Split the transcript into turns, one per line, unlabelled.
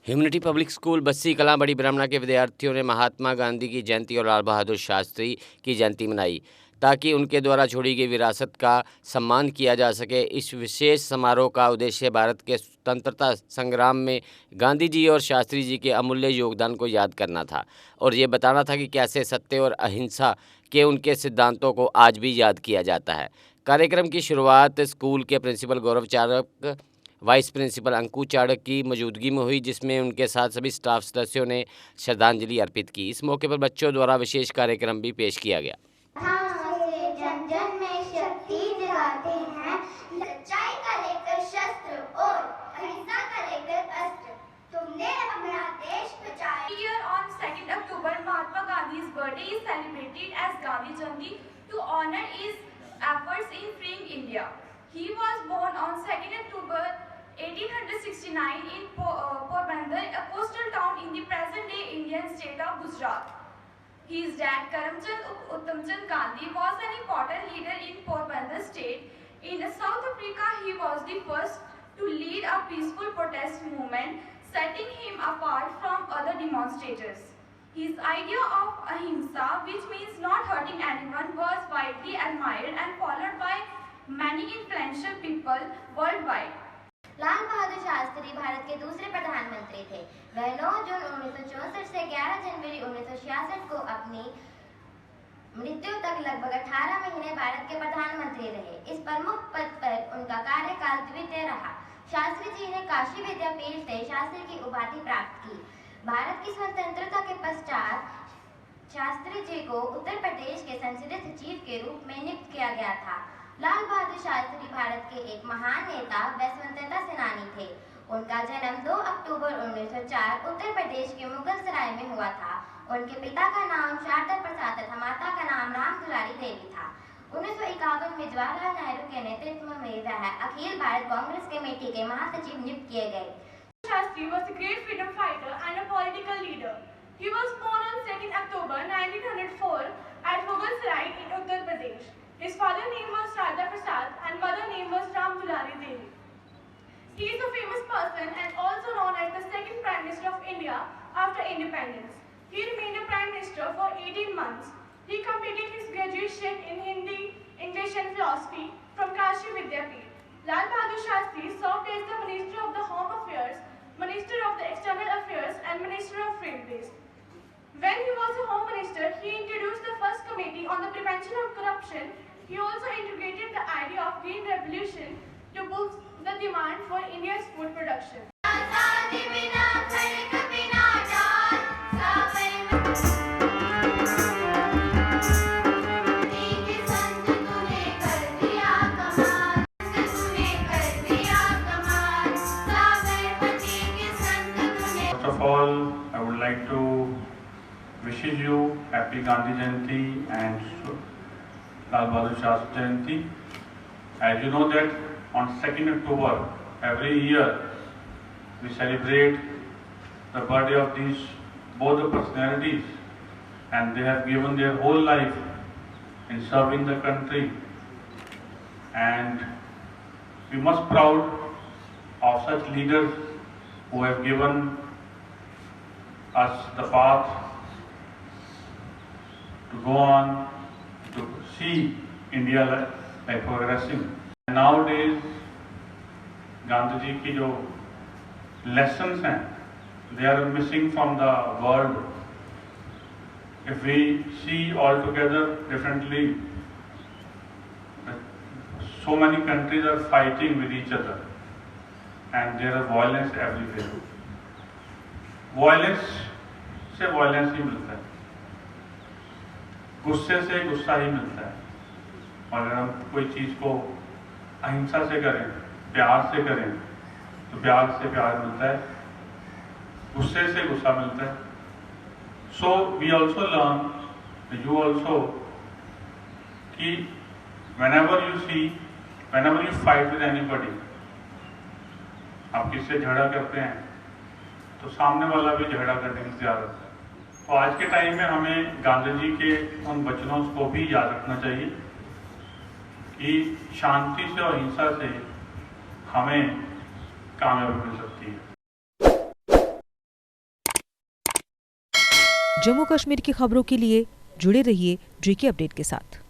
Humanity public school Bassi Kalan बड़ी ब्राह्मणा के विद्यार्थियों ने महात्मा गांधी की जयंती और लाल बहादुर शास्त्री की जयंती मनाई ताकि उनके द्वारा छोड़ी गई विरासत का सम्मान किया जा सके। इस विशेष समारोह का उद्देश्य भारत के स्वतंत्रता संग्राम में गांधी जी और शास्त्री जी के अमूल्य योगदान को याद करना था और ये बताना था कि कैसे सत्य और अहिंसा के उनके सिद्धांतों को आज भी याद किया जाता है। कार्यक्रम की शुरुआत स्कूल के प्रिंसिपल गौरव चाणक, वाइस प्रिंसिपल अंकु चाणक की मौजूदगी में हुई, जिसमें उनके साथ सभी स्टाफ सदस्यों ने श्रद्धांजलि अर्पित की। इस मौके पर बच्चों द्वारा विशेष कार्यक्रम भी पेश किया गया।
जन जन में शक्ति जगाते हैं, सच्चाई का लेकर शस्त्र और अहिंसा का लेकर अस्त्र, तुमने अपना देश बचाया।
Here on 2nd October, Mahatma Gandhi's birthday is celebrated as Gandhi Jayanti to honor his efforts in freeing India. He was born on 2nd October 1869 in Porbandar, a coastal town in the present-day Indian state of Gujarat. His dad, Karamchand Uttamchand Gandhi, was an important leader in Porbandar state. In South Africa, he was the first to lead a peaceful protest movement, setting him apart from other demonstrators. His idea of ahimsa, which means not hurting anyone, was widely admired and followed by many influential people worldwide.
Lal Bahadur Shastri Bharat के दूसरे प्रधानमंत्री थे। वह 9 जून 1964 से 11 जनवरी 1966 को अपनी मृत्यु तक लगभग 18 महीने भारत के प्रधानमंत्री रहे। इस प्रमुख पद पर उनका कार्यकाल द्वितीय रहा। शास्त्री जी ने काशी विद्यापीठ से शास्त्री की उपाधि प्राप्त की। भारत की स्वतंत्रता के पश्चात शास्त्री जी को उत्तर प्रदेश के संसदीय सचिव के रूप में नियुक्त किया गया था। लाल बहादुर शास्त्री भारत के एक महान नेता व स्वतंत्रता सेनानी थे। उनका जन्म 2 अक्टूबर 1904 उत्तर प्रदेश के मुगल सराय में हुआ था। उनके पिता का नाम शारदा प्रसाद तथा माता का नाम राम दुलारी देवी था। 1951 में जवाहरलाल नेहरू के नेतृत्व में वह अखिल भारत कांग्रेस कमेटी के महासचिव नियुक्त किए गए।
Shastri was a great freedom fighter and a political leader. He was born on 2nd October 1904 at Mughal Sarai in Uttar Pradesh. His father's name was Sharda Prasad and mother's name was Ram Dulari Devi. He is a famous person and also known as the second Prime Minister of India after independence. He remained a Prime Minister for 18 months. He completed his graduation in Hindi, English and Philosophy from Kashi Vidyapith. Lal Bahadur Shastri served as the Minister of the Home Affairs, Minister of the External Affairs and Minister of Railways. When he was a Home Minister, he introduced the first committee on the prevention of corruption. He also integrated the idea of Green Revolution to boost the demand for India's food production.
First of all, I would like to wish you Happy Gandhi Jayanti and Lal Bahadur Shastri Jayanti. As you know that on 2nd October every year we celebrate the birthday of these both the personalities, and they have given their whole life in serving the country, and we must proud of such leaders who have given us the path to go on to see India like progressing. Nowadays, Gandhi ji की जो lessons हैं, they are missing from the world. If we see all together differently, so many countries are fighting with each other, and there is violence everywhere. Violence से violence ही मिलता है, गुस्से से गुस्सा ही मिलता है। और अगर हम कोई चीज़ को अहिंसा से करें, प्यार से करें, तो प्यार से प्यार मिलता है, गुस्से से गुस्सा मिलता है। So we also learn, you also, कि whenever you fight with anybody, आप किससे झगड़ा करते हैं तो सामने वाला भी झगड़ा करने की तैयार होता है। तो आज के टाइम में हमें गांधी जी के उन वचनों को भी याद रखना चाहिए कि शांति से और हिंसा से हमें कामयाबी मिल सकती है।
जम्मू कश्मीर की खबरों के लिए जुड़े रहिए JK अपडेट के साथ।